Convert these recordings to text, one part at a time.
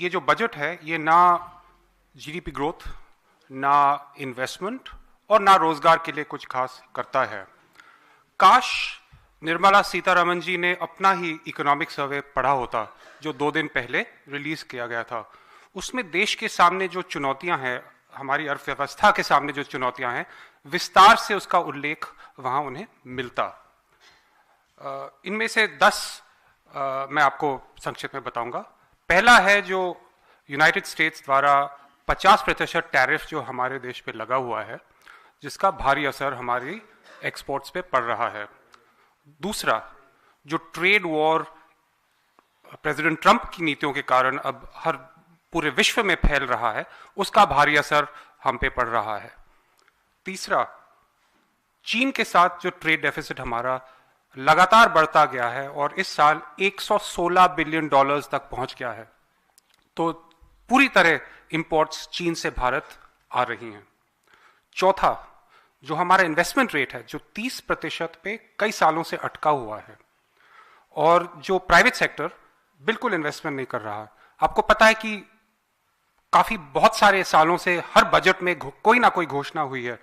ये जो बजट है ये ना जीडीपी ग्रोथ, ना इन्वेस्टमेंट और ना रोजगार के लिए कुछ खास करता है। काश निर्मला सीतारमण जी ने अपना ही इकोनॉमिक सर्वे पढ़ा होता जो 2 दिन पहले रिलीज किया गया था। उसमें देश के सामने जो चुनौतियां हैं, हमारी अर्थव्यवस्था के सामने जो चुनौतियां हैं, विस्तार से उसका उल्लेख वहां उन्हें मिलता। इनमें से 10 मैं आपको संक्षिप्त में बताऊंगा। पहला है जो यूनाइटेड स्टेट्स द्वारा 50% टैरिफ जो हमारे देश पे लगा हुआ है, जिसका भारी असर हमारी एक्सपोर्ट्स पे पड़ रहा है। दूसरा, जो ट्रेड वॉर प्रेसिडेंट ट्रंप की नीतियों के कारण अब हर पूरे विश्व में फैल रहा है, उसका भारी असर हम पे पड़ रहा है। तीसरा, चीन के साथ जो ट्रेड डेफिसिट हमारा लगातार बढ़ता गया है और इस साल 116 बिलियन डॉलर्स तक पहुंच गया है, तो पूरी तरह इंपोर्ट्स चीन से भारत आ रही हैं। चौथा, जो हमारा इन्वेस्टमेंट रेट है जो 30% पे कई सालों से अटका हुआ है और जो प्राइवेट सेक्टर बिल्कुल इन्वेस्टमेंट नहीं कर रहा। आपको पता है कि काफी बहुत सारे सालों से हर बजट में कोई ना कोई घोषणा हुई है,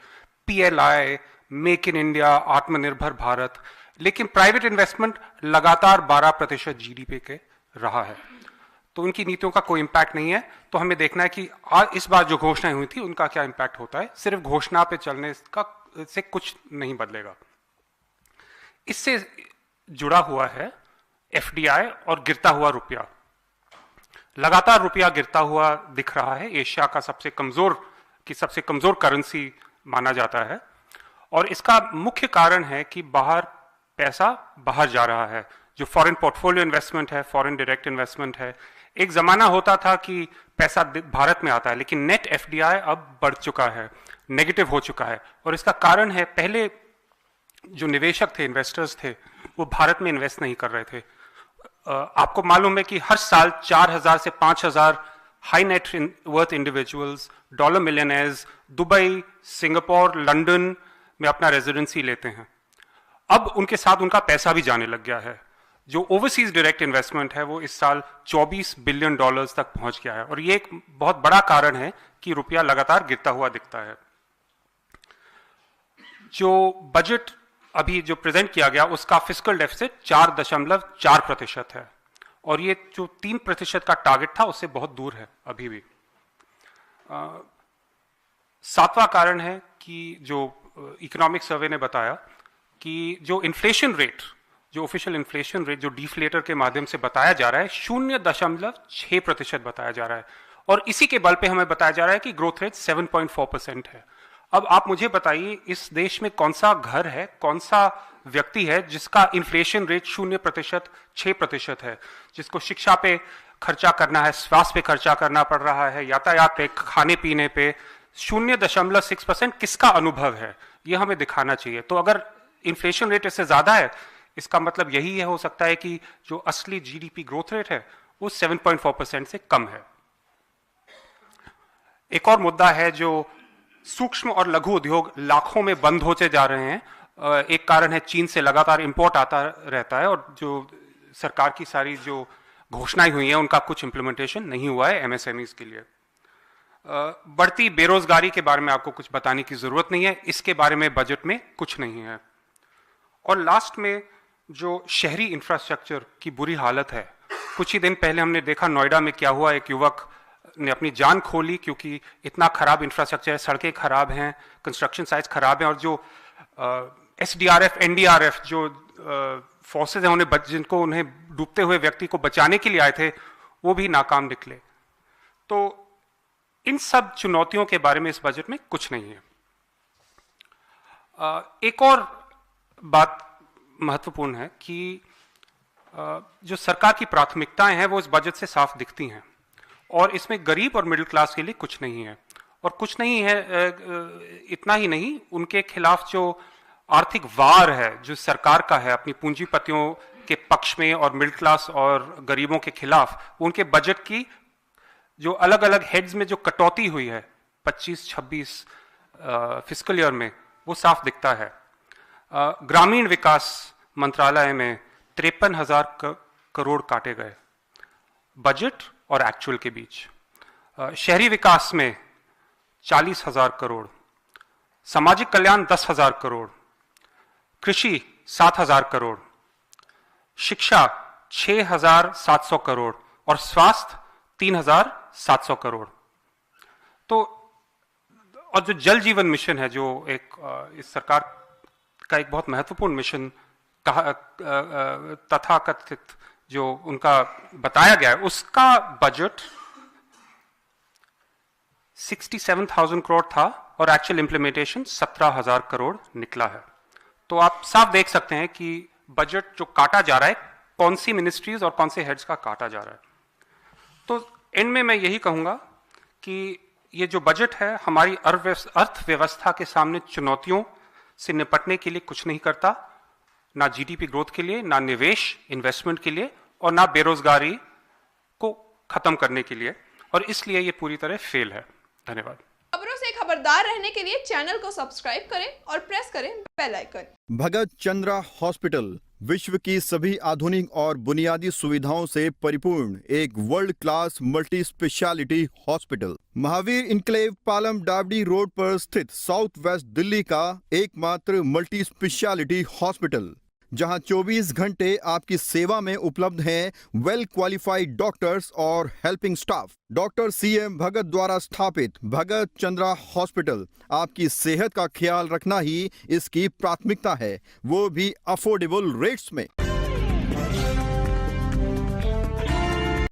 पीएलआई, मेक इन इंडिया, आत्मनिर्भर भारत, लेकिन प्राइवेट इन्वेस्टमेंट लगातार 12% जीडीपी के रहा है। तो उनकी नीतियों का कोई इंपैक्ट नहीं है। तो हमें देखना है कि इस बार जो घोषणाएं हुई थी उनका क्या इंपैक्ट होता है। सिर्फ घोषणा पे चलने का से कुछ नहीं बदलेगा। इससे जुड़ा हुआ है एफडीआई और गिरता हुआ रुपया। लगातार रुपया गिरता हुआ दिख रहा है। एशिया का सबसे कमजोर करेंसी माना जाता है और इसका मुख्य कारण है कि पैसा बाहर जा रहा है। जो फॉरेन पोर्टफोलियो इन्वेस्टमेंट है, फॉरेन डायरेक्ट इन्वेस्टमेंट है, एक जमाना होता था कि पैसा भारत में आता है, लेकिन नेट एफडीआई अब बढ़ चुका है, नेगेटिव हो चुका है। और इसका कारण है, पहले जो निवेशक थे, इन्वेस्टर्स थे, वो भारत में इन्वेस्ट नहीं कर रहे थे। आपको मालूम है कि हर साल 4,000 से 5,000 high net worth individuals, dollar millionaires Dubai, Singapore, London में अपना रेजिडेंसी लेते हैं। अब उनके साथ उनका पैसा भी जाने लग गया है। जो ओवरसीज डायरेक्ट इन्वेस्टमेंट है वो इस साल 24 बिलियन डॉलर्स तक पहुंच गया है और ये एक बहुत बड़ा कारण है कि रुपया लगातार गिरता हुआ दिखता है। जो बजट अभी जो प्रेजेंट किया गया उसका फिस्कल डेफिसिट 4.4% है और ये जो 3% का टारगेट था उससे बहुत दूर है अभी भी। 7वां कारण है कि जो इकोनॉमिक सर्वे ने बताया कि जो इन्फ्लेशन रेट, जो ऑफिशियल इन्फ्लेशन रेट जो डिफ्लेटर के माध्यम से बताया जा रहा है, 0.6% बताया जा रहा है और इसी के बल पे हमें बताया जा रहा है कि ग्रोथ रेट 7.4% है। अब आप मुझे बताइए, इस देश में कौन सा घर है, कौन सा व्यक्ति है जिसका इन्फ्लेशन रेट 0%, 6% है, जिसको शिक्षा पे खर्चा करना है, स्वास्थ्य पे खर्चा करना पड़ रहा है, यातायात पे, खाने पीने पे 0.6% किसका अनुभव है, ये हमें दिखाना चाहिए। तो अगर इन्फ्लेशन रेट इससे ज्यादा है, इसका मतलब यही है, हो सकता है कि जो असली जीडीपी ग्रोथ रेट है वो 7.4% से कम है। एक और मुद्दा है, जो सूक्ष्म और लघु उद्योग लाखों में बंद होते जा रहे हैं। एक कारण है चीन से लगातार इंपोर्ट आता रहता है और जो सरकार की सारी जो घोषणाएं हुई हैं उनका कुछ इंप्लीमेंटेशन नहीं हुआ है एमएसएमईज के लिए। बढ़ती बेरोजगारी के बारे में आपको कुछ बताने की जरूरत नहीं है, इसके बारे में बजट में कुछ नहीं है। और लास्ट में जो शहरी इंफ्रास्ट्रक्चर की बुरी हालत है, कुछ ही दिन पहले हमने देखा नोएडा में क्या हुआ। एक युवक ने अपनी जान खोली क्योंकि इतना खराब इंफ्रास्ट्रक्चर है, सड़कें खराब हैं, कंस्ट्रक्शन साइट्स खराब हैं और जो एसडीआरएफ, एनडीआरएफ जो फोर्सेज हैं जिनको उन्हें डूबते हुए व्यक्ति को बचाने के लिए आए थे, वो भी नाकाम निकले। तो इन सब चुनौतियों के बारे में इस बजट में कुछ नहीं है। एक और बात महत्वपूर्ण है कि जो सरकार की प्राथमिकताएं हैं वो इस बजट से साफ दिखती हैं और इसमें गरीब और मिडिल क्लास के लिए कुछ नहीं है। और कुछ नहीं है, इतना ही नहीं, उनके खिलाफ जो आर्थिक वार है जो सरकार का है अपनी पूंजीपतियों के पक्ष में और मिडिल क्लास और गरीबों के खिलाफ, उनके बजट की जो अलग अलग हेड्स में जो कटौती हुई है 25-26 फिस्कल ईयर में, वो साफ दिखता है। ग्रामीण विकास मंत्रालय में 53,000 करोड़ काटे गए। बजट और एक्चुअल के बीच। शहरी विकास में 40,000 करोड़, सामाजिक कल्याण 10,000 करोड़, कृषि 7,000 करोड़, शिक्षा 6,700 करोड़ और स्वास्थ्य 3,700 करोड़। तो और जो जल जीवन मिशन है, जो एक इस सरकार का एक बहुत महत्वपूर्ण मिशन कहा तथाकथित जो उनका बताया गया है, उसका बजट 67,000 करोड़ था और एक्चुअल इंप्लीमेंटेशन 17,000 करोड़ निकला है। तो आप साफ देख सकते हैं कि बजट जो काटा जा रहा है, कौन सी मिनिस्ट्रीज और कौन से हेड्स का काटा जा रहा है। तो एंड में मैं यही कहूंगा कि ये जो बजट है हमारी अर्थव्यवस्था के सामने चुनौतियों से निपटने के लिए कुछ नहीं करता, ना जीडीपी ग्रोथ के लिए, ना निवेश इन्वेस्टमेंट के लिए, और ना बेरोजगारी को खत्म करने के लिए, और इसलिए ये पूरी तरह फेल है। धन्यवाद। खबरों से खबरदार रहने के लिए चैनल को सब्सक्राइब करें और प्रेस करें बेल आइकन। भगत चंद्रा हॉस्पिटल विश्व की सभी आधुनिक और बुनियादी सुविधाओं से परिपूर्ण एक world class multi speciality hospital, Mahavir enclave Palam Dabri road पर स्थित साउथ वेस्ट दिल्ली का एकमात्र मल्टी स्पेशलिटी हॉस्पिटल, जहां 24 घंटे आपकी सेवा में उपलब्ध हैं वेल क्वालिफाइड डॉक्टर्स और हेल्पिंग स्टाफ। डॉक्टर CM भगत द्वारा स्थापित भगत चंद्रा हॉस्पिटल आपकी सेहत का ख्याल रखना ही इसकी प्राथमिकता है, वो भी अफोर्डेबल रेट्स में।